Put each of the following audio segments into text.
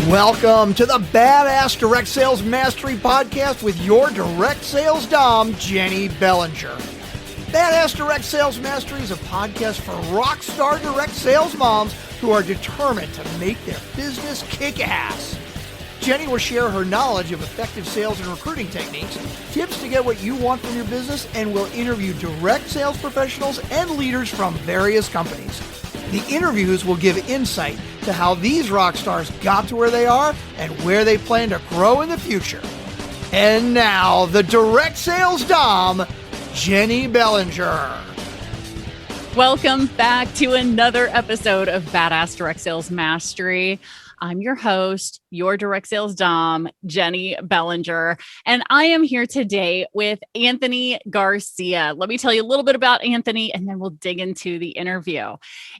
Welcome to the Badass Direct Sales Mastery Podcast with your direct sales dom, Jennie Bellinger. Badass Direct Sales Mastery is a podcast for rock star direct sales moms who are determined to make their business kick ass. Jennie will share her knowledge of effective sales and recruiting techniques, tips to get what you want from your business, and will interview direct sales professionals and leaders from various companies. The interviews will give insight to how these rock stars got to where they are and where they plan to grow in the future. And now, the direct sales dom, Jennie Bellinger. Welcome back to another episode of Badass Direct Sales Mastery. I'm your host, your direct sales dom, Jennie Bellinger, and I am here today with Anthony Garcia. Let me tell you a little bit about Anthony, and then we'll dig into the interview.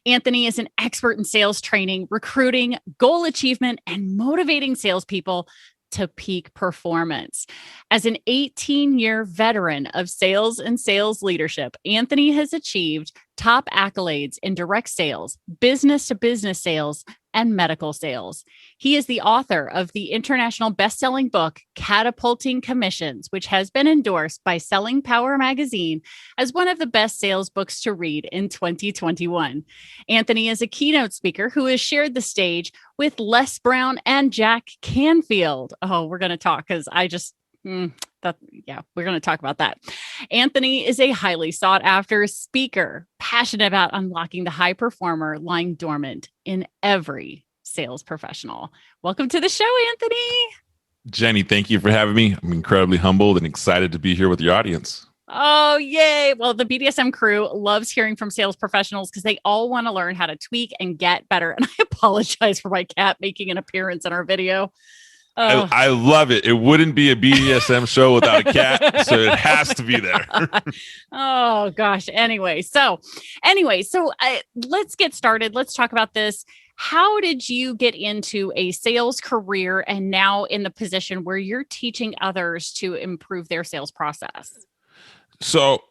Anthony is an expert in sales training, recruiting, goal achievement, and motivating salespeople to peak performance. As an 18-year veteran of sales and sales leadership, Anthony has achieved top accolades in direct sales, business-to-business sales, and medical sales. He is the author of the international best-selling book, Catapulting Commissions, which has been endorsed by Selling Power magazine as one of the best sales books to read in 2021. Anthony is a keynote speaker who has shared the stage with Les Brown and Jack Canfield. Oh, we're going to talk because we're going to talk about that. Anthony is a highly sought after speaker, passionate about unlocking the high performer lying dormant in every sales professional. Welcome to the show, Anthony. Jennie, thank you for having me. I'm incredibly humbled and excited to be here with your audience. Oh, yay. Well, the BDSM crew loves hearing from sales professionals because they all want to learn how to tweak and get better. And I apologize for my cat making an appearance in our video. I love it. It wouldn't be a BDSM show without a cat, so it has to be there. Oh gosh. So let's get started. Let's talk about this. How did you get into a sales career and now in the position where you're teaching others to improve their sales process? So,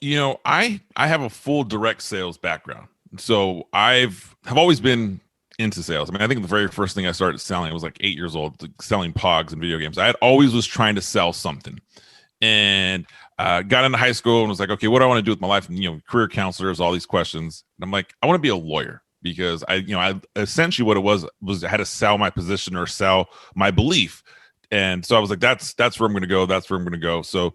I have a full direct sales background. So have always been into sales. I think the very first thing I started selling, I was like 8 years old, selling pogs and video games. I had always was trying to sell something, and got into high school and was like, okay, what do I want to do with my life? And, career counselors, all these questions. And I'm like, I want to be a lawyer because I essentially what it was I had to sell my position or sell my belief. And so I was like, that's where I'm going to go. That's where I'm going to go. So,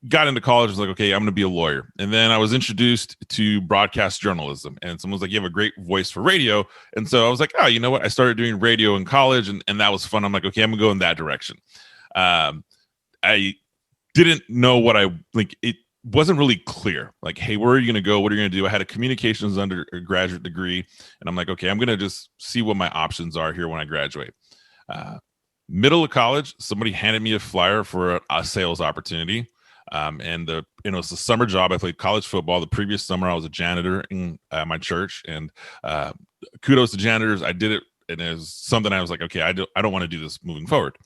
got into college, was like, okay, I'm going to be a lawyer. And then I was introduced to broadcast journalism, and someone was like, you have a great voice for radio. And so I was like, oh, you know what? I started doing radio in college, and that was fun. I'm like, okay, I'm gonna go in that direction. I didn't know what it wasn't really clear. Like, hey, where are you going to go? What are you going to do? I had a communications undergraduate degree, and I'm like, okay, I'm going to just see what my options are here when I graduate. Middle of college, somebody handed me a flyer for a sales opportunity. And it's a summer job. I played college football. The previous summer, I was a janitor in my church, and kudos to janitors. I did it, and it was something I was like, okay, I don't want to do this moving forward.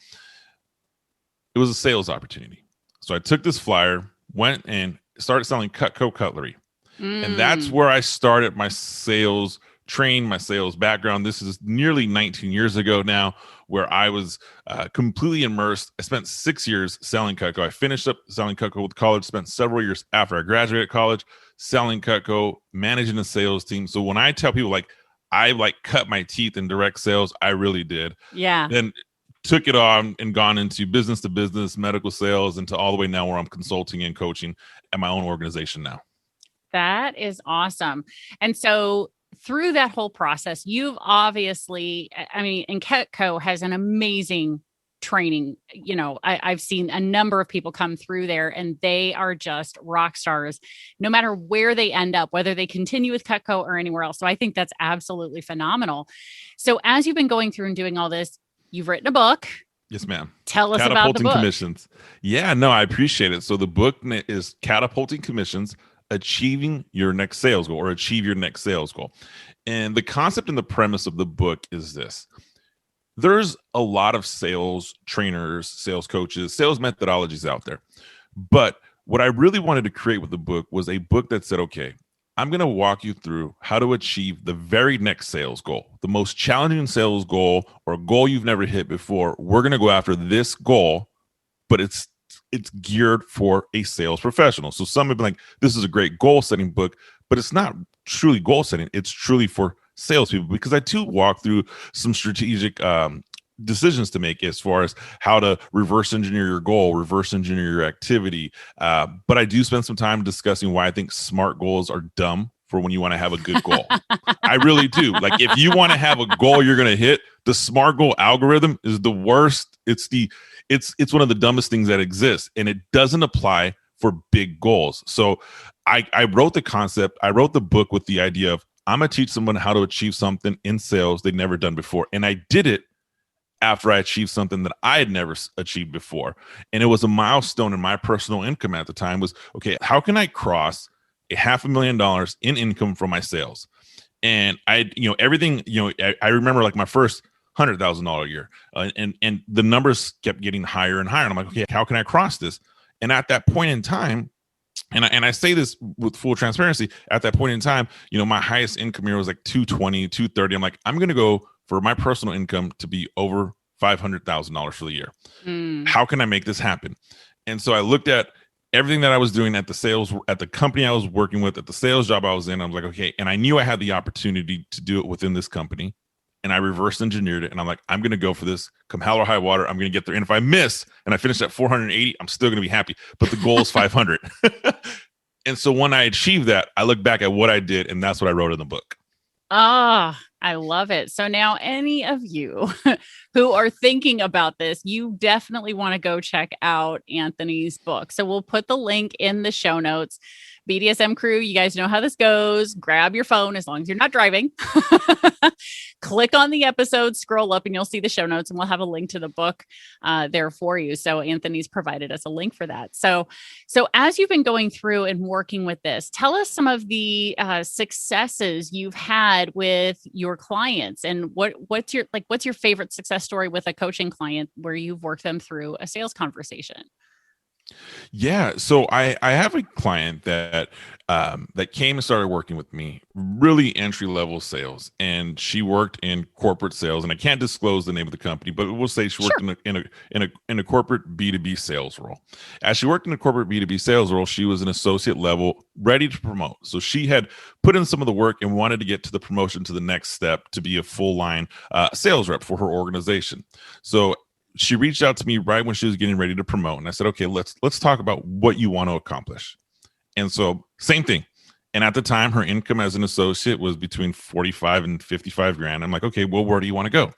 It was a sales opportunity. So I took this flyer, went and started selling Cutco cutlery. And that's where I started my sales training, my sales background. This is nearly 19 years ago now, where I was completely immersed. I spent 6 years selling Cutco. I finished up selling Cutco with college, spent several years after I graduated college selling Cutco, managing the sales team. So when I tell people I cut my teeth in direct sales, I really did. Yeah. Then took it on and gone into business to business, medical sales, into all the way now where I'm consulting and coaching at my own organization now. That is awesome. And so through that whole process, you've obviously, and Cutco has an amazing training. I've seen a number of people come through there, and they are just rock stars, no matter where they end up, whether they continue with Cutco or anywhere else. So I think that's absolutely phenomenal. So as you've been going through and doing all this, you've written a book. Yes, ma'am. Tell us about the book. Catapulting Commissions. Yeah, no, I appreciate it. So the book is Catapulting Commissions, Achieving Your Next Sales Goal, or Achieve Your Next Sales Goal. And the concept and the premise of the book is this. There's a lot of sales trainers, sales coaches, sales methodologies out there. But what I really wanted to create with the book was a book that said, okay, I'm going to walk you through how to achieve the very next sales goal, the most challenging sales goal or a goal you've never hit before. We're going to go after this goal, but it's geared for a sales professional. So some have been like, this is a great goal setting book, but it's not truly goal setting. It's truly for salespeople, because I too walk through some strategic decisions to make as far as how to reverse engineer your goal, reverse engineer your activity. But I do spend some time discussing why I think SMART goals are dumb for when you want to have a good goal. I really do. Like, if you want to have a goal you're going to hit, the SMART goal algorithm is the worst. It's one of the dumbest things that exists, and it doesn't apply for big goals. So I wrote the concept. I wrote the book with the idea of, I'm going to teach someone how to achieve something in sales they'd never done before. And I did it after I achieved something that I had never achieved before. And it was a milestone in my personal income at the time was, okay, how can I cross $500,000 in income from my sales? And everything, I remember like my first $100,000 a year and the numbers kept getting higher and higher. And I'm like, okay, how can I cross this? And at that point in time, and I say this with full transparency, at that point in time, my highest income year was like 220, 230. I'm like, I'm going to go for my personal income to be over $500,000 for the year. How can I make this happen? And so I looked at everything that I was doing at the company I was working with, at the sales job I was in. I was like, okay. And I knew I had the opportunity to do it within this company. And I reverse engineered it. And I'm like, I'm going to go for this. Come hell or high water, I'm going to get there. And if I miss and I finish at 480, I'm still going to be happy. But the goal is 500. And so when I achieved that, I look back at what I did, and that's what I wrote in the book. Ah, I love it. So now any of you who are thinking about this, you definitely want to go check out Anthony's book. So we'll put the link in the show notes. BDSM crew, you guys know how this goes. Grab your phone as long as you're not driving. Click on the episode, scroll up, and you'll see the show notes, and we'll have a link to the book there for you. So Anthony's provided us a link for that. So as you've been going through and working with this, tell us some of the successes you've had with your clients, and what's your favorite success story with a coaching client where you've worked them through a sales conversation? Yeah. So I have a client that came and started working with me, really entry level sales. And she worked in corporate sales, and I can't disclose the name of the company, but we'll say she worked in a corporate B2B sales role. As she worked in a corporate B2B sales role, she was an associate level, ready to promote. So she had put in some of the work and wanted to get to the promotion to the next step to be a full line sales rep for her organization. So she reached out to me right when she was getting ready to promote. And I said, okay, let's talk about what you want to accomplish. And so same thing. And at the time, her income as an associate was between 45 and 55 grand. I'm like, okay, well, where do you want to go?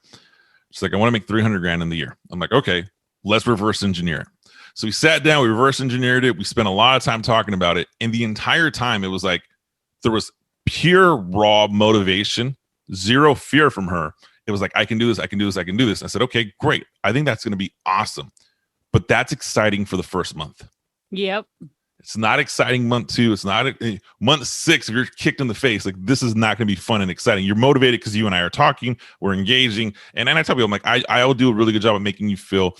She's like, I want to make 300 grand in the year. I'm like, okay, let's reverse engineer it. So we sat down, we reverse engineered it. We spent a lot of time talking about it. And the entire time it was like, there was pure raw motivation, zero fear from her. It was like, I can do this, I can do this, I can do this. I said, okay, great. I think that's going to be awesome. But that's exciting for the first month. Yep. It's not exciting month 2. It's not month 6. If you're kicked in the face, like, this is not going to be fun and exciting. You're motivated because you and I are talking, we're engaging. And I tell people, I'm like, I will do a really good job of making you feel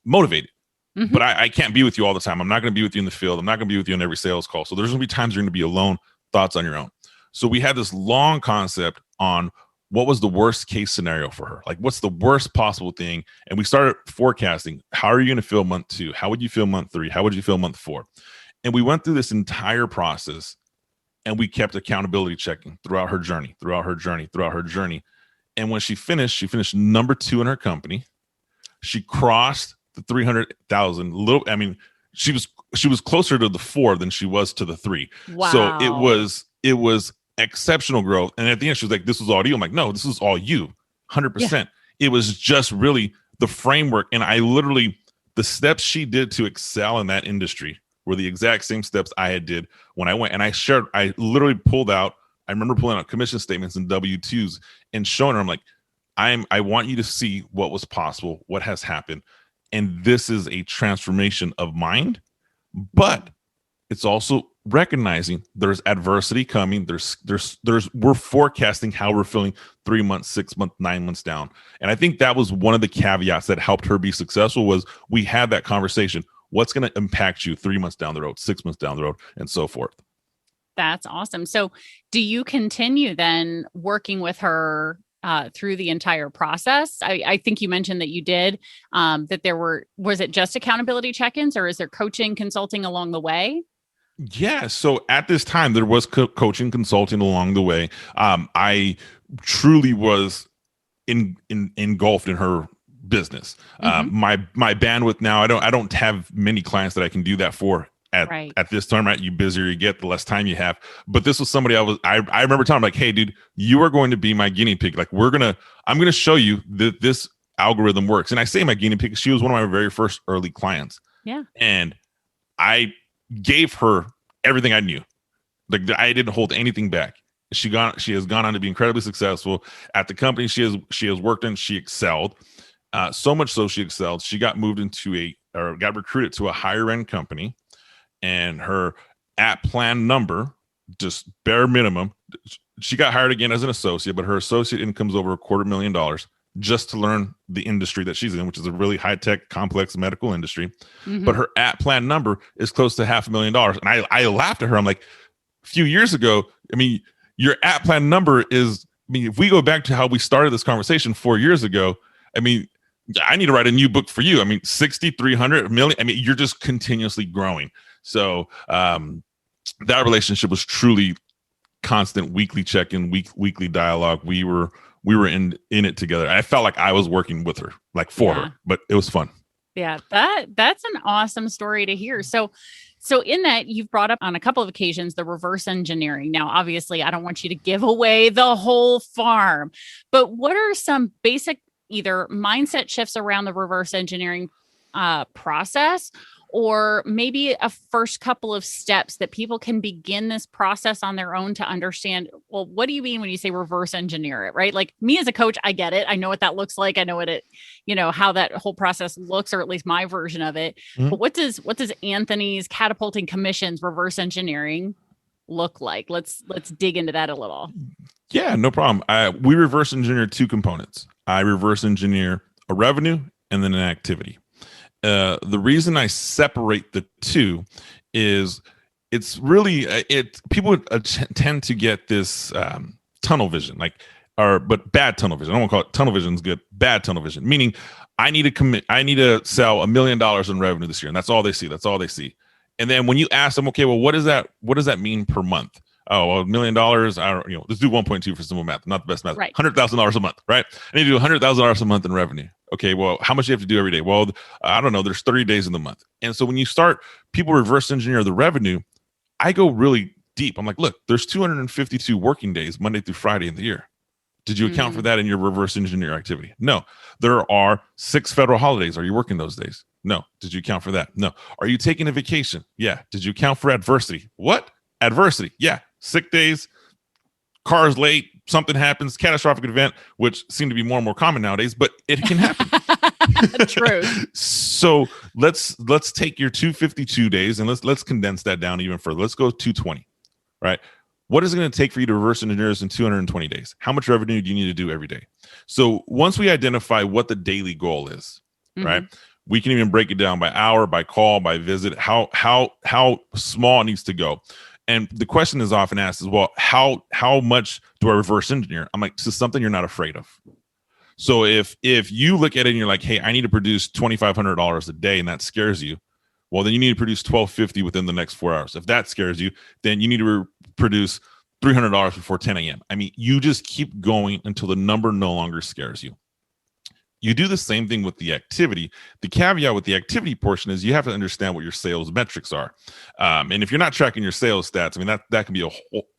motivated. Mm-hmm. But I can't be with you all the time. I'm not going to be with you in the field. I'm not going to be with you on every sales call. So there's going to be times you're going to be alone, thoughts on your own. So we had this long concept on what was the worst case scenario for her? Like, what's the worst possible thing? And we started forecasting. How are you going to feel month 2? How would you feel month 3? How would you feel month 4? And we went through this entire process, and we kept accountability checking throughout her journey. And when she finished number 2 in her company. She crossed the 300,000. She was closer to the 4 than she was to the 3. Wow. So it was exceptional growth. And at the end, she was like, this was all you. I'm like, no, this is all you. 100%. Yeah. It was just really the framework. And the steps she did to excel in that industry were the exact same steps I had did when I went. And I literally pulled out, I remember pulling out commission statements and W-2s and showing her, I'm like, I want you to see what was possible, what has happened. And this is a transformation of mind, but it's also recognizing there's adversity coming. We're forecasting how we're feeling 3 months, 6 months, 9 months down. And I think that was one of the caveats that helped her be successful was we had that conversation. What's going to impact you 3 months down the road, 6 months down the road, and so forth. That's awesome. So do you continue then working with her through the entire process? I think you mentioned that you did, that was it just accountability check-ins, or is there coaching, consulting along the way? Yeah. So at this time, there was coaching, consulting along the way. I truly was engulfed in her business. My bandwidth now, I don't have many clients that I can do that for at this time, right? You busier you get, the less time you have. But this was somebody I remember telling him, like, hey, dude, you are going to be my guinea pig. Like, I'm going to show you that this algorithm works. And I say my guinea pig, she was one of my very first early clients. Yeah. And I gave her everything I knew. Like, I didn't hold anything back. She has gone on to be incredibly successful at the company she has worked in. She excelled, so much so she excelled. She got got recruited to a higher end company, and her at plan number, just bare minimum. She got hired again as an associate, but her associate income's over $250,000 just to learn the industry that she's in, which is a really high tech, complex medical industry. But her at plan number is close to $500,000. And I laughed at her. I'm like, a few years ago, I mean, your at plan number is, I mean, if we go back to how we started this conversation 4 years ago, I mean, I need to write a new book for you. I mean, 60, 300 million. I mean, you're just continuously growing. So that relationship was truly constant, weekly check-in, weekly dialogue. We were in it together. I felt like I was working with her, like for her, but it was fun. Yeah, that's an awesome story to hear. So in that, you've brought up on a couple of occasions the reverse engineering. Now, obviously, I don't want you to give away the whole farm, but what are some basic either mindset shifts around the reverse engineering process, or maybe a first couple of steps that people can begin this process on their own to understand, well, what do you mean when you say reverse engineer it, right? Like, me as a coach, I get it. I know what that looks like. I know how that whole process looks, or at least my version of it. But what does Anthony's Catapulting Commissions reverse engineering look like? Let's dig into that a little. Yeah, no problem. We reverse engineer two components. I reverse engineer a revenue and then an activity. The reason I separate the two is it's really people tend to get this tunnel vision, but bad tunnel vision. I don't want to call it tunnel vision is good. Bad tunnel vision, meaning I need to sell $1 million in revenue this year, and that's all they see. And then when you ask them, okay, well, what does that mean per month? Oh, well, $1 million. Let's do 1.2 for simple math. Not the best math. Right. $100,000 a month, right? I need to do $100,000 a month in revenue. Okay, well, how much do you have to do every day? Well, I don't know. There's 30 days in the month. And so when you start, people reverse engineer the revenue. I go really deep. I'm like, look, there's 252 working days, Monday through Friday in the year. Did you account for that in your reverse engineer activity? No. There are 6 federal holidays. Are you working those days? No. Did you account for that? No. Are you taking a vacation? Yeah. Did you account for adversity? What? Adversity. Yeah. Sick days, cars late, something happens, catastrophic event, which seem to be more and more common nowadays, but it can happen. True. So let's take your 252 days and let's condense that down even further. Let's go 220, right? What is it going to take for you to reverse engineer this in 220 days? How much revenue do you need to do every day? So once we identify what the daily goal is, right? We can even break it down by hour, by call, by visit, how small it needs to go. And the question is often asked is, well, how much do I reverse engineer? I'm like, this is something you're not afraid of. So if you look at it and you're like, hey, I need to produce $2,500 a day, and that scares you, well, then you need to produce $1,250 within the next 4 hours. If that scares you, then you need to produce $300 before 10 a.m. I mean, you just keep going until the number no longer scares you. You do the same thing with the activity. The caveat with the activity portion is you have to understand what your sales metrics are. And if you're not tracking your sales stats, I mean, that can be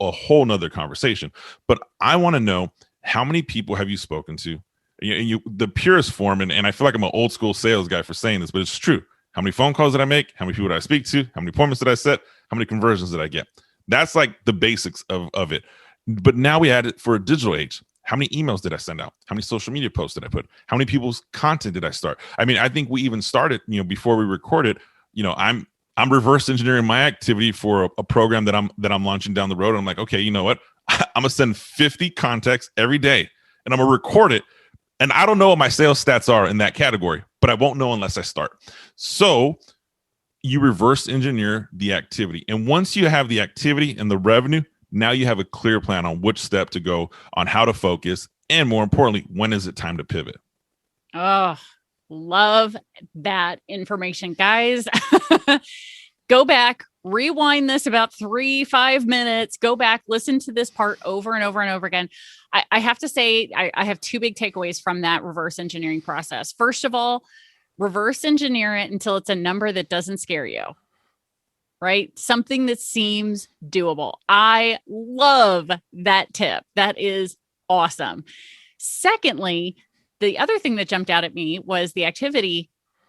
a whole nother conversation. But I want to know, how many people have you spoken to? The purest form, and I feel like I'm an old school sales guy for saying this, but it's true. How many phone calls did I make? How many people did I speak to? How many appointments did I set? How many conversions did I get? That's like the basics of it. But now we add it for a digital age. How many emails did I send out? How many social media posts did I put? How many people's content did I start? I mean, I think we even started, before we recorded, I'm reverse engineering my activity for a program that I'm launching down the road. And I'm like, okay, you know what? I'm gonna send 50 contacts every day, and I'm gonna record it. And I don't know what my sales stats are in that category, but I won't know unless I start. So you reverse engineer the activity. And once you have the activity and the revenue, now you have a clear plan on which step to go, on how to focus, and more importantly, when is it time to pivot? Oh, love that information, guys. Go back, rewind this about 3-5 minutes, go back, listen to this part over and over and over again. I have to say, I have two big takeaways from that reverse engineering process. First of all, reverse engineer it until it's a number that doesn't scare you, right? Something that seems doable. I love that tip. That is awesome. Secondly, the other thing that jumped out at me was the activity,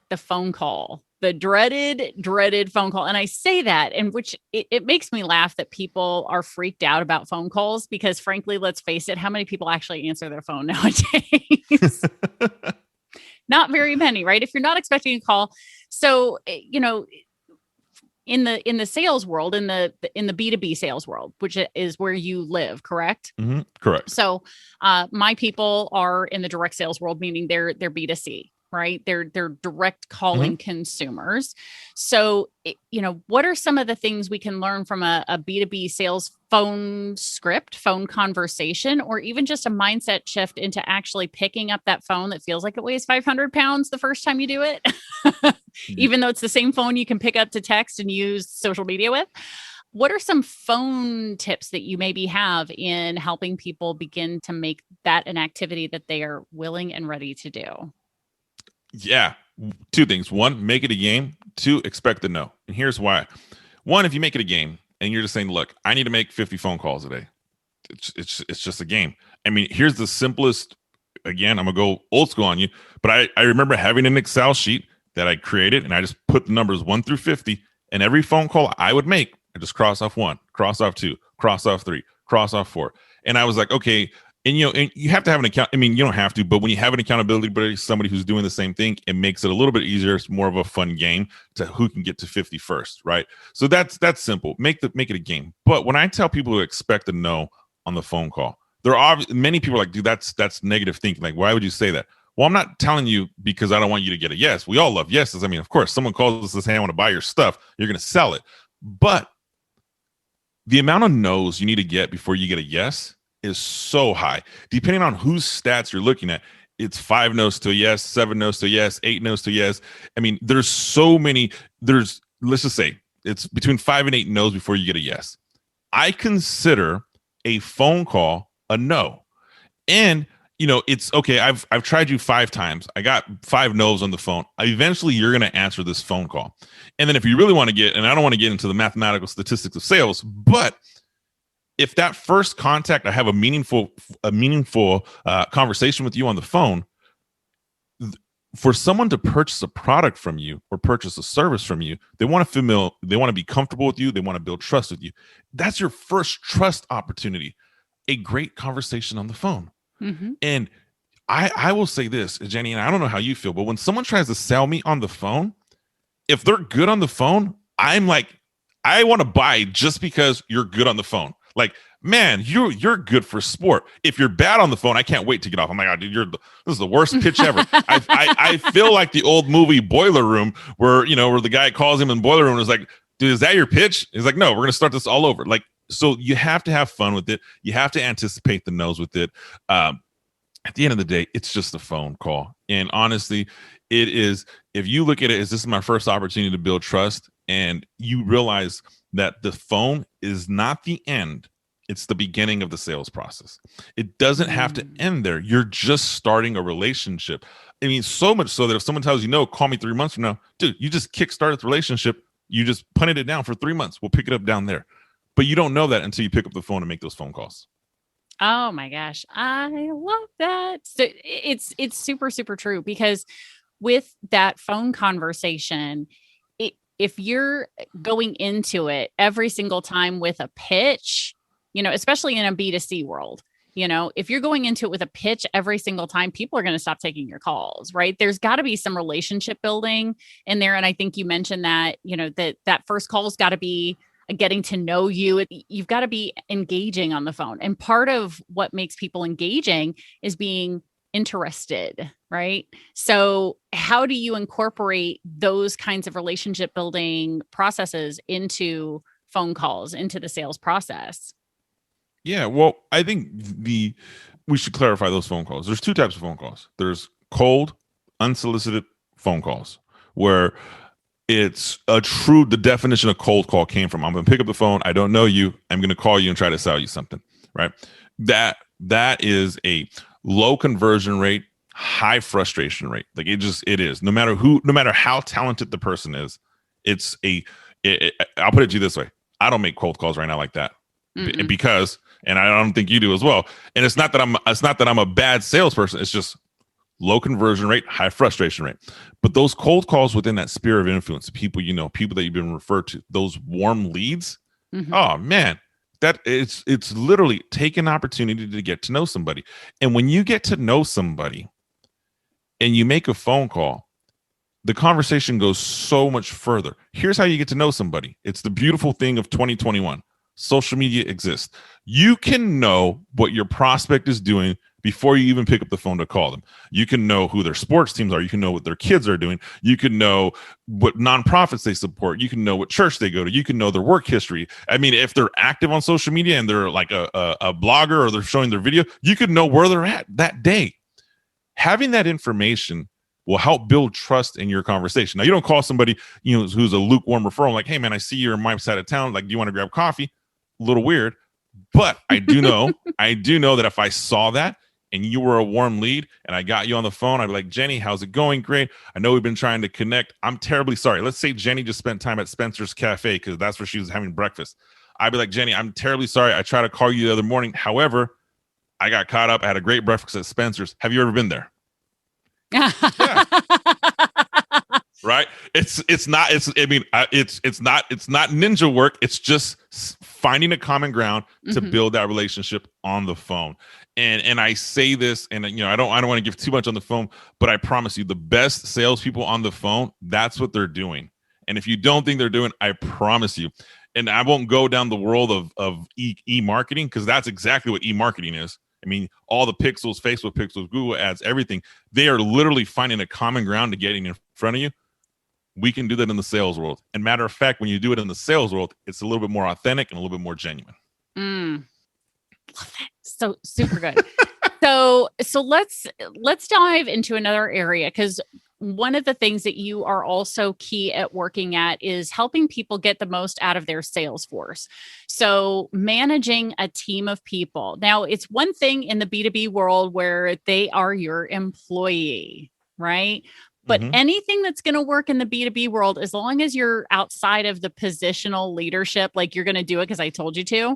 the phone call, the dreaded phone call. And I say that, and which it makes me laugh that people are freaked out about phone calls because frankly, let's face it, how many people actually answer their phone nowadays? Not very many, right? If you're not expecting a call. So, in the sales world, in the B2B sales world, which is where you live, correct? Mm-hmm. Correct. So my people are in the direct sales world, meaning they're B2C, right? They're direct calling consumers. So, what are some of the things we can learn from a B2B sales phone script, phone conversation, or even just a mindset shift into actually picking up that phone that feels like it weighs 500 pounds the first time you do it, even though it's the same phone you can pick up to text and use social media with? What are some phone tips that you maybe have in helping people begin to make that an activity that they are willing and ready to do? Yeah. Two things. One, make it a game. Two, expect the no. And here's why. One, if you make it a game and you're just saying, look, I need to make 50 phone calls a day. It's just a game. I mean, here's the simplest, again, I'm going to go old school on you, but I remember having an Excel sheet that I created and I just put the numbers 1 through 50, and every phone call I would make, I just cross off 1, cross off 2, cross off 3, cross off 4. And I was like, okay. And you have to have an account. I mean, you don't have to, but when you have an accountability buddy, somebody who's doing the same thing, it makes it a little bit easier. It's more of a fun game to who can get to 50 first, right? So that's simple. Make it a game. But when I tell people to expect a no on the phone call, there are many people are like, dude, that's negative thinking. Like, why would you say that? Well, I'm not telling you because I don't want you to get a yes. We all love yeses. I mean, of course, someone calls us and says, hey, I want to buy your stuff. You're going to sell it. But the amount of no's you need to get before you get a yes is so high. Depending on whose stats you're looking at, it's 5 no's to a yes, 7 no's to a yes, 8 no's to a yes. I mean, there's so many. Let's just say it's between 5 and 8 no's before you get a yes. I consider a phone call a no. And it's okay. I've tried you 5 times. I got 5 no's on the phone. Eventually, you're going to answer this phone call. And then if you really want to get, and I don't want to get into the mathematical statistics of sales, but if that first contact, I have a meaningful conversation with you on the phone, for someone to purchase a product from you or purchase a service from you, they want to be comfortable with you. They want to build trust with you. That's your first trust opportunity, a great conversation on the phone. Mm-hmm. And I will say this, Jenny, and I don't know how you feel, but when someone tries to sell me on the phone, if they're good on the phone, I'm like, I want to buy just because you're good on the phone. Like, man, you're good for sport. If you're bad on the phone, I can't wait to get off. I'm like, oh, dude, this is the worst pitch ever. I feel like the old movie Boiler Room where the guy calls him in Boiler Room and is like, dude, is that your pitch? He's like, no, we're going to start this all over. Like, so you have to have fun with it. You have to anticipate the no's with it. At the end of the day, it's just a phone call. And honestly, it is, if you look at it as this is my first opportunity to build trust, and you realize that the phone is not the end. It's the beginning of the sales process. It doesn't have to end there. You're just starting a relationship. I mean, so much so that if someone tells you, no, call me 3 months from now, dude, you just kickstarted the relationship. You just punted it down for 3 months. We'll pick it up down there. But you don't know that until you pick up the phone and make those phone calls. Oh my gosh. I love that. So it's super, super true, because with that phone conversation, if you're going into it every single time with a pitch, especially in a B2C world, if you're going into it with a pitch every single time, people are going to stop taking your calls, right? There's got to be some relationship building in there. And I think you mentioned that, that first call's got to be getting to know you. You've got to be engaging on the phone. And part of what makes people engaging is being interested, right? So how do you incorporate those kinds of relationship building processes into phone calls, into the sales process? Yeah, well, I think we should clarify those phone calls. There's two types of phone calls. There's cold, unsolicited phone calls where it's the definition of cold call came from, I'm going to pick up the phone. I don't know you. I'm going to call you and try to sell you something, right? That is a low conversion rate, high frustration rate. Like it is. No matter how talented the person is, I'll put it to you this way. I don't make cold calls right now like that because, and I don't think you do as well. And it's not that I'm a bad salesperson. It's just low conversion rate, high frustration rate. But those cold calls within that sphere of influence, people that you've been referred to, those warm leads. Oh man, that it's literally take an opportunity to get to know somebody. And when you get to know somebody and you make a phone call, the conversation goes so much further. Here's how you get to know somebody. It's the beautiful thing of 2021. Social media exists. You can know what your prospect is doing before you even pick up the phone to call them. You can know who their sports teams are. You can know what their kids are doing. You can know what nonprofits they support. You can know what church they go to. You can know their work history. I mean, if they're active on social media and they're like a blogger or they're showing their video, you can know where they're at that day. Having that information will help build trust in your conversation. Now, you don't call somebody who's a lukewarm referral like, hey, man, I see you're in my side of town. Like, do you want to grab coffee? A little weird. But I do know that if I saw that and you were a warm lead and I got you on the phone, I'd be like, Jenny, how's it going? Great. I know we've been trying to connect. I'm terribly sorry. Let's say Jenny just spent time at Spencer's Cafe because that's where she was having breakfast. I'd be like, Jenny, I'm terribly sorry. I tried to call you the other morning. However, I got caught up. I had a great breakfast at Spencer's. Have you ever been there? Yeah. Right. It's not ninja work. It's just finding a common ground to build that relationship on the phone. And I say this, and I don't want to give too much on the phone, but I promise you, the best salespeople on the phone, that's what they're doing. And if you don't think they're doing, I promise you. And I won't go down the world of e-marketing because that's exactly what e-marketing is. I mean, all the pixels, Facebook pixels, Google ads, everything, they are literally finding a common ground to getting in front of you. We can do that in the sales world. And matter of fact, when you do it in the sales world, it's a little bit more authentic and a little bit more genuine. Love that. So super good. So let's dive into another area, because one of the things that you are also key at working at is helping people get the most out of their sales force. So managing a team of people. Now, it's one thing in the B2B world where they are your employee, right? But anything that's going to work in the B2B world, as long as you're outside of the positional leadership, like you're going to do it because I told you to,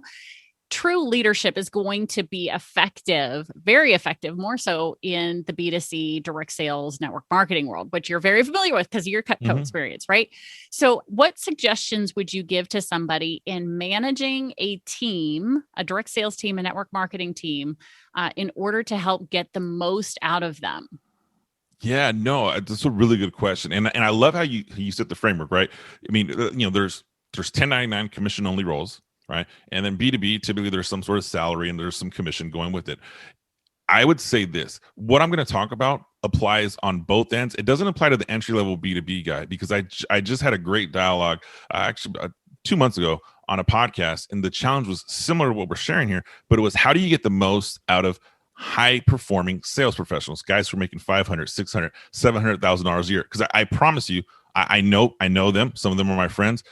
true leadership is going to be effective, very effective, more so in the B2C direct sales network marketing world, which you're very familiar with because of your Cutco experience, right? So what suggestions would you give to somebody in managing a team, a direct sales team, a network marketing team, in order to help get the most out of them? Yeah, no, that's a really good question. And I love how you set the framework, right? I mean, there's 1099 commission only roles, right? And then B2B, typically there's some sort of salary and there's some commission going with it. I would say this, what I'm going to talk about applies on both ends. It doesn't apply to the entry-level B2B guy because I just had a great dialogue actually 2 months ago on a podcast, and the challenge was similar to what we're sharing here, but it was how do you get the most out of high-performing sales professionals, guys who are making $500, $600, $700,000 a year? Because I promise you, I know them. Some of them are my friends.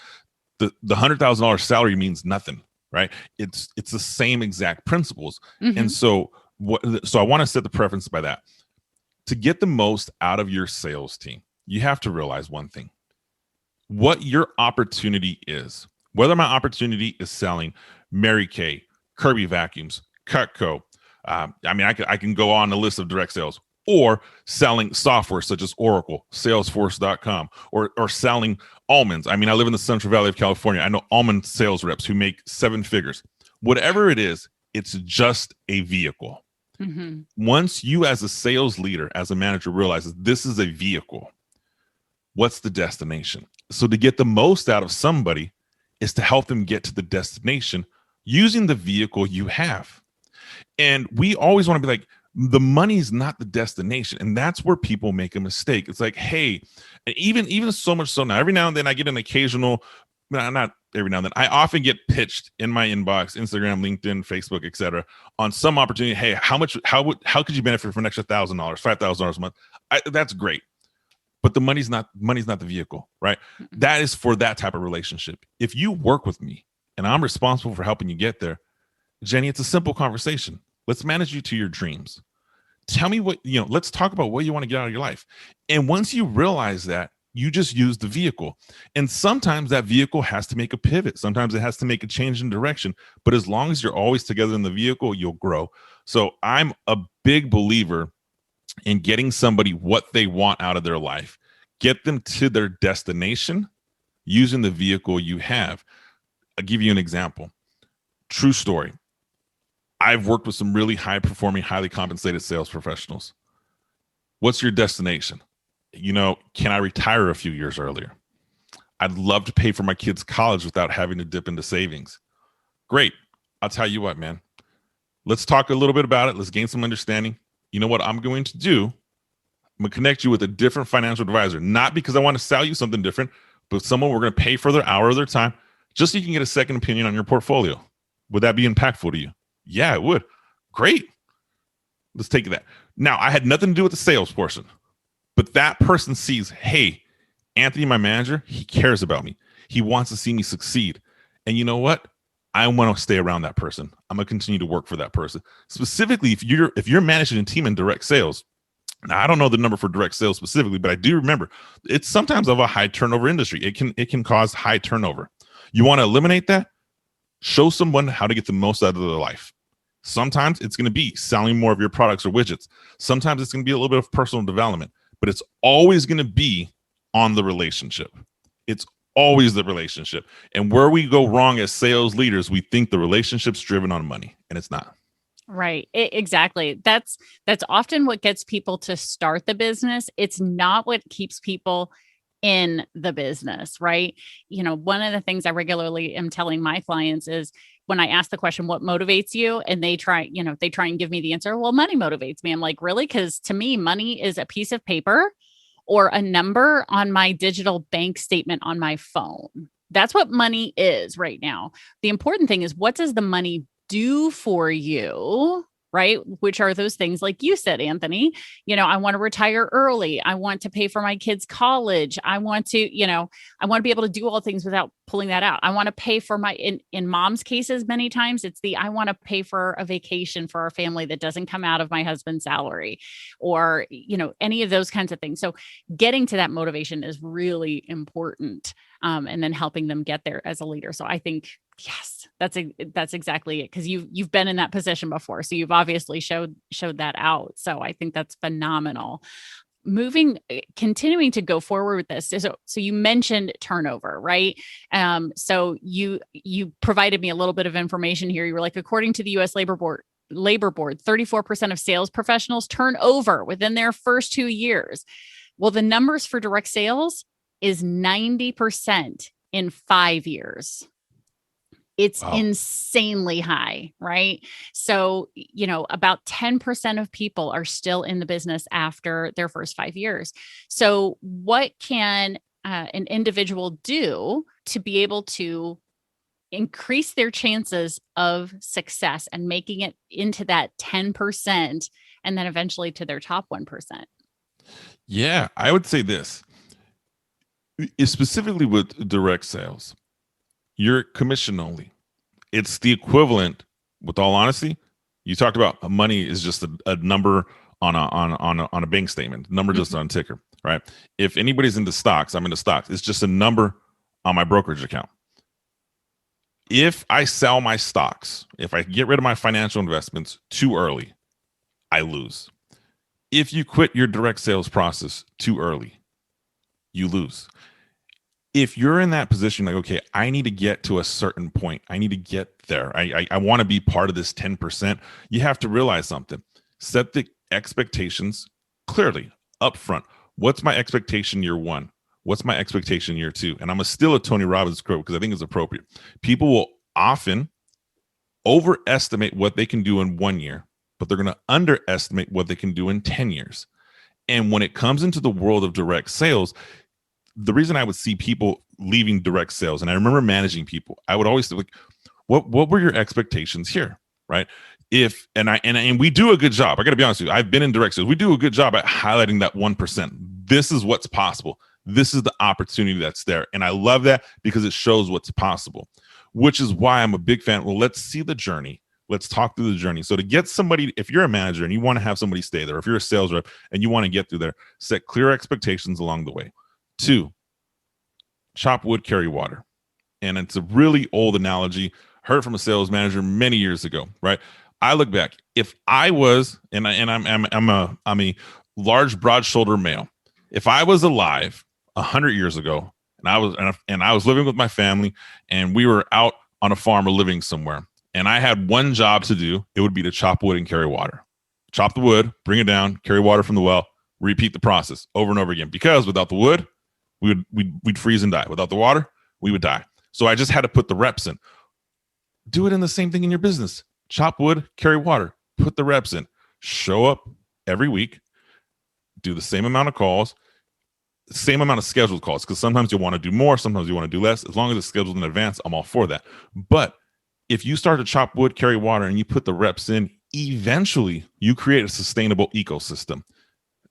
The $100,000 salary means nothing, right? It's the same exact principles. And so I want to set the preference by that. To get the most out of your sales team, you have to realize one thing: what your opportunity is. Whether my opportunity is selling Mary Kay, Kirby Vacuums, Cutco. I can go on the list of direct sales, or selling software such as Oracle, Salesforce.com, or selling almonds. I mean, I live in the Central Valley of California. I know almond sales reps who make 7 figures. Whatever it is, it's just a vehicle. Once you as a sales leader, as a manager, realizes this is a vehicle, what's the destination? So to get the most out of somebody is to help them get to the destination using the vehicle you have. And we always want to be like, The money's not the destination. And that's where people make a mistake. It's like, hey, and even so much so now, every now and then I get an occasional, not every now and then, I often get pitched in my inbox, Instagram, LinkedIn, Facebook, etc., on some opportunity. Hey, how could you benefit from an extra $1,000, $5,000 a month? That's great. But the money's not the vehicle, right? That is for that type of relationship. If you work with me and I'm responsible for helping you get there, Jennie, it's a simple conversation. Let's manage you to your dreams. Tell me let's talk about what you want to get out of your life. And once you realize that, you just use the vehicle. And sometimes that vehicle has to make a pivot. Sometimes it has to make a change in direction. But as long as you're always together in the vehicle, you'll grow. So I'm a big believer in getting somebody what they want out of their life. Get them to their destination using the vehicle you have. I'll give you an example. True story. I've worked with some really high-performing, highly compensated sales professionals. What's your destination? Can I retire a few years earlier? I'd love to pay for my kids' college without having to dip into savings. Great. I'll tell you what, man. Let's talk a little bit about it. Let's gain some understanding. You know what I'm going to do? I'm going to connect you with a different financial advisor, not because I want to sell you something different, but someone we're going to pay for their hour of their time just so you can get a second opinion on your portfolio. Would that be impactful to you? Yeah, it would. Great. Let's take that. Now, I had nothing to do with the sales portion, but that person sees, hey, Anthony, my manager, he cares about me. He wants to see me succeed. And you know what? I want to stay around that person. I'm going to continue to work for that person. Specifically, if you're managing a team in direct sales. Now, I don't know the number for direct sales specifically, but I do remember it's sometimes of a high turnover industry. It can cause high turnover. You want to eliminate that? Show someone how to get the most out of their life. Sometimes it's going to be selling more of your products or widgets. Sometimes it's going to be a little bit of personal development, but it's always going to be on the relationship. It's always the relationship. And where we go wrong as sales leaders, we think the relationship's driven on money, and it's not. Right. Exactly. That's often what gets people to start the business. It's not what keeps people in the business, right? One of the things I regularly am telling my clients is when I ask the question, what motivates you? And they try and give me the answer. Well, money motivates me. I'm like, really? Because to me, money is a piece of paper or a number on my digital bank statement on my phone. That's what money is right now. The important thing is, what does the money do for you, right? Which are those things like you said, Anthony, I want to retire early. I want to pay for my kids' college. I want to be able to do all things without pulling that out. I want to pay for in mom's cases, many times it's I want to pay for a vacation for our family that doesn't come out of my husband's salary or, any of those kinds of things. So getting to that motivation is really important. And then helping them get there as a leader. So I think, yes, that's exactly it. Because you've been in that position before. So you've obviously showed that out. So I think that's phenomenal. Continuing to go forward with this. So you mentioned turnover, right? So you provided me a little bit of information here. You were like, according to the U.S. Labor Board, 34% of sales professionals turn over within their first 2 years. Well, the numbers for direct sales is 90% in 5 years. It's wow. Insanely high, right? So, about 10% of people are still in the business after their first 5 years. So what can an individual do to be able to increase their chances of success and making it into that 10% and then eventually to their top 1%? Yeah, I would say this. Specifically with direct sales, you're commission only. It's the equivalent, with all honesty. You talked about money is just a number on a bank statement, number just on a ticker, right? If anybody's into stocks, I'm into stocks. It's just a number on my brokerage account. If I sell my stocks, if I get rid of my financial investments too early, I lose. If you quit your direct sales process too early, you lose. If you're in that position, like, okay, I need to get to a certain point. I need to get there. I want to be part of this 10%. You have to realize something. Set the expectations clearly up front. What's my expectation year 1? What's my expectation year 2? And I'm going to steal a Tony Robbins quote because I think it's appropriate. People will often overestimate what they can do in 1 year, but they're going to underestimate what they can do in 10 years. And when it comes into the world of direct sales, the reason I would see people leaving direct sales, and I remember managing people, I would always say, like, what were your expectations here, right? And we do a good job. I got to be honest with you. I've been in direct sales. We do a good job at highlighting that 1%. This is what's possible. This is the opportunity that's there. And I love that because it shows what's possible, which is why I'm a big fan. Well, let's see the journey. Let's talk through the journey. So to get somebody, if you're a manager and you want to have somebody stay there, if you're a sales rep and you want to get through there, set clear expectations along the way. 2, chop wood, carry water. And it's a really old analogy, heard from a sales manager many years ago, right? I look back, if I was, I'm a large, broad-shouldered male. If I was alive 100 years ago, and I was living with my family, and we were out on a farm or living somewhere, and I had one job to do, it would be to chop wood and carry water. Chop the wood, bring it down, carry water from the well, repeat the process over and over again. Because without the wood, we'd freeze and die. Without the water, we would die. So I just had to put the reps in. Do it in the same thing in your business. Chop wood, carry water, put the reps in. Show up every week, do the same amount of calls, same amount of scheduled calls, because sometimes you want to do more, sometimes you want to do less. As long as it's scheduled in advance, I'm all for that. But if you start to chop wood, carry water, and you put the reps in, eventually you create a sustainable ecosystem.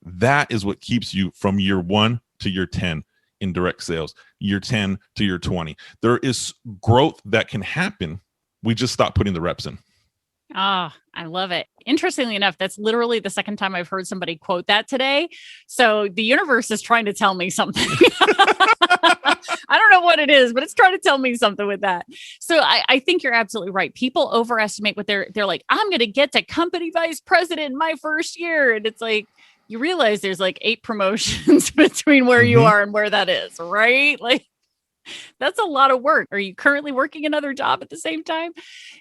That is what keeps you from year 1 to year 10 in direct sales, year 10 to year 20. There is growth that can happen. We just stop putting the reps in. Ah, I love it. Interestingly enough, that's literally the second time I've heard somebody quote that today. So the universe is trying to tell me something. I don't know what it is, but it's trying to tell me something with that. So I think you're absolutely right. People overestimate what they're like, I'm going to get to company vice president in my first year. And it's like, you realize there's like 8 promotions between where you are and where that is, right? Like, that's a lot of work. Are you currently working another job at the same time?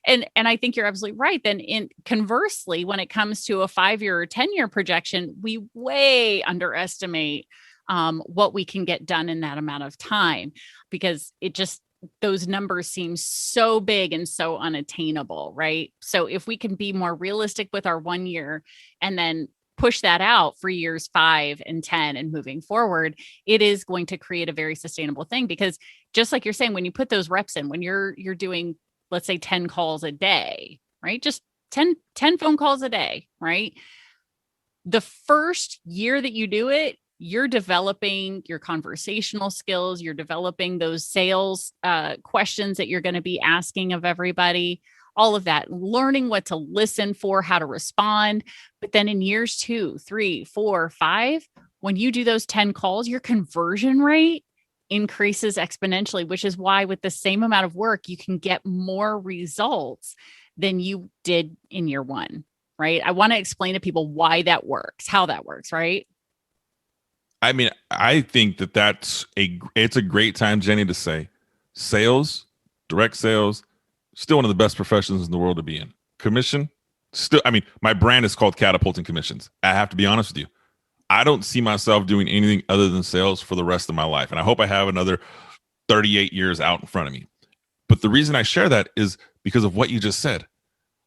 And I think you're absolutely right. Then conversely, when it comes to a 5-year or 10-year projection, we way underestimate what we can get done in that amount of time, because those numbers seem so big and so unattainable, right? So if we can be more realistic with our 1 year and then push that out for years 5 and 10 and moving forward, it is going to create a very sustainable thing. Because just like you're saying, when you put those reps in, when you're doing, let's say 10 calls a day, right? Just 10 phone calls a day, right? The first year that you do it, you're developing your conversational skills. You're developing those sales questions that you're going to be asking of everybody. All of that, learning what to listen for, how to respond. But then in years 2, 3, 4, 5, when you do those 10 calls, your conversion rate increases exponentially, which is why with the same amount of work, you can get more results than you did in year 1, right? I want to explain to people why that works, how that works, right? I mean, I think that it's a great time, Jenny, to say sales, direct sales, still one of the best professions in the world to be in. Commission, still, I mean, my brand is called Catapulting Commissions. I have to be honest with you. I don't see myself doing anything other than sales for the rest of my life. And I hope I have another 38 years out in front of me. But the reason I share that is because of what you just said.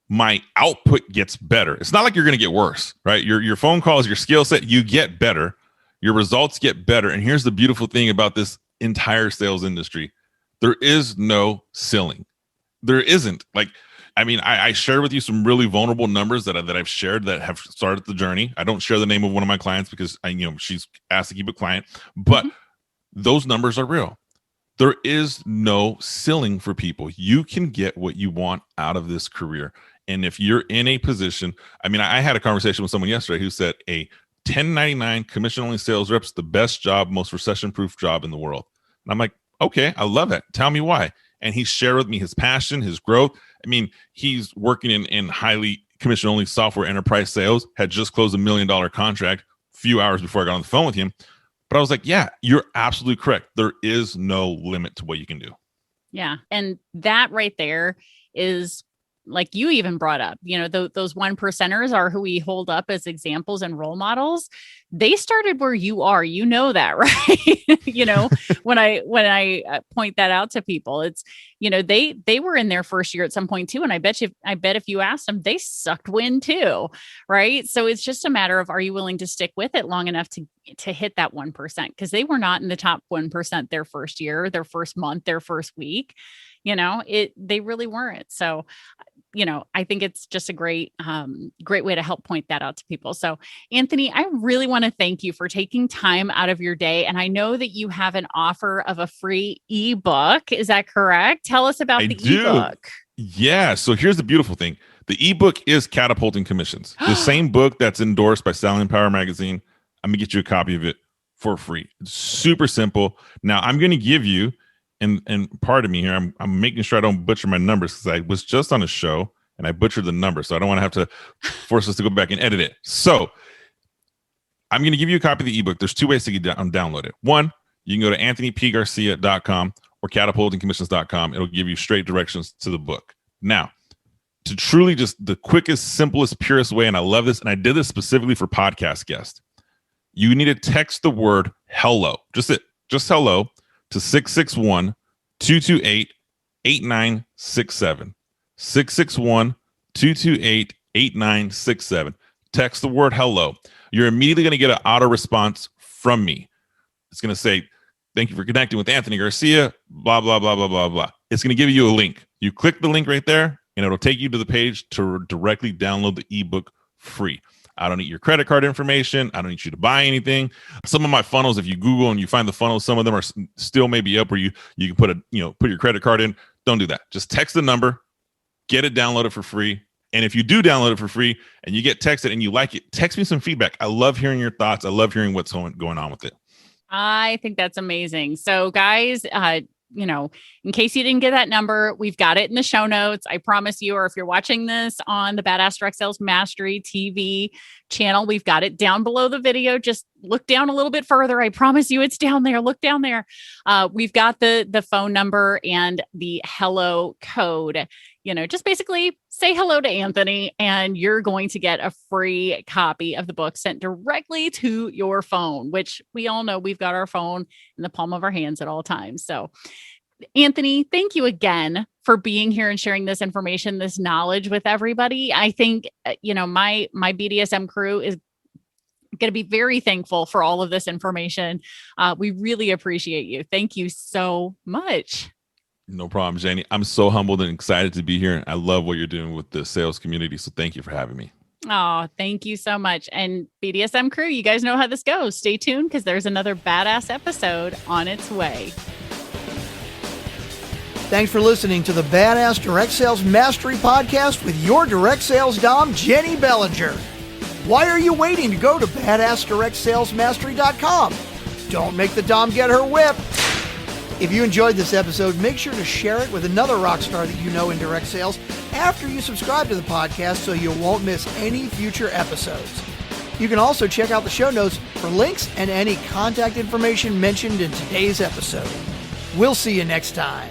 My output gets better. It's not like you're going to get worse, right? Your phone calls, your skill set, you get better. Your results get better. And here's the beautiful thing about this entire sales industry. There is no ceiling. There isn't. Like, I mean, I shared with you some really vulnerable numbers that I've shared that have started the journey. I don't share the name of one of my clients because she's asked to keep it quiet, but those numbers are real. There is no ceiling for people. You can get what you want out of this career. And if you're in a position, I mean, I had a conversation with someone yesterday who said a 1099 commission-only sales rep's the best job, most recession-proof job in the world. And I'm like, okay, I love it. Tell me why. And he shared with me his passion, his growth. I mean, he's working in highly commission-only software enterprise sales, had just closed $1 million contract a few hours before I got on the phone with him. But I was like, yeah, you're absolutely correct. There is no limit to what you can do. Yeah. And that right there is like you even brought up, those 1%ers are who we hold up as examples and role models. They started where you are, that, right? When I point that out to people, it's, they were in their first year at some point too. And I bet if you asked them, they sucked wind too. Right. So it's just a matter of, are you willing to stick with it long enough to hit that 1%? Because they were not in the top 1% their first year, their first month, their first week, they really weren't. So, I think it's just a great way to help point that out to people. So Anthony, I really want to thank you for taking time out of your day. And I know that you have an offer of a free ebook. Is that correct? Tell us about the ebook. Yeah. So here's the beautiful thing. The ebook is Catapulting Commissions, the same book that's endorsed by Selling Power Magazine. I'm gonna get you a copy of it for free. It's super simple. Now I'm going to give you, and pardon me here, I'm making sure I don't butcher my numbers because I was just on a show and I butchered the numbers. So I don't want to have to force us to go back and edit it. So I'm going to give you a copy of the ebook. There's two ways to download it. One, you can go to anthonypgarcia.com or catapultingcommissions.com. It'll give you straight directions to the book. Now, to truly just the quickest, simplest, purest way, and I love this, and I did this specifically for podcast guests, you need to text the word hello, just hello, to 661-228-8967. 661-228-8967. Text the word hello. You're immediately going to get an auto response from me. It's going to say, thank you for connecting with Anthony Garcia, blah, blah, blah, blah, blah, blah. It's going to give you a link. You click the link right there, and it'll take you to the page to directly download the ebook free. I don't need your credit card information. I don't need you to buy anything. Some of my funnels, if you Google and you find the funnels, some of them are still maybe up where you can put your credit card in. Don't do that. Just text the number, get it downloaded for free. And if you do download it for free and you get texted and you like it, text me some feedback. I love hearing your thoughts. I love hearing what's going on with it. I think that's amazing. So guys, in case you didn't get that number, we've got it in the show notes. I promise you, or if you're watching this on the Badass Direct Sales Mastery TV channel, we've got it down below the video. Just look down a little bit further. I promise you it's down there. Look down there. We've got the phone number and the hello code. Just basically say hello to Anthony and you're going to get a free copy of the book sent directly to your phone, which we all know we've got our phone in the palm of our hands at all times. So Anthony, thank you again for being here and sharing this information, this knowledge with everybody. I think, my BDSM crew is going to be very thankful for all of this information. We really appreciate you. Thank you so much. No problem, Jennie. I'm so humbled and excited to be here. I love what you're doing with the sales community. So thank you for having me. Oh, thank you so much. And BDSM crew, you guys know how this goes. Stay tuned because there's another badass episode on its way. Thanks for listening to the Badass Direct Sales Mastery Podcast with your direct sales dom, Jennie Bellinger. Why are you waiting to go to badassdirectsalesmastery.com? Don't make the dom get her whip. If you enjoyed this episode, make sure to share it with another rock star that you know in direct sales after you subscribe to the podcast so you won't miss any future episodes. You can also check out the show notes for links and any contact information mentioned in today's episode. We'll see you next time.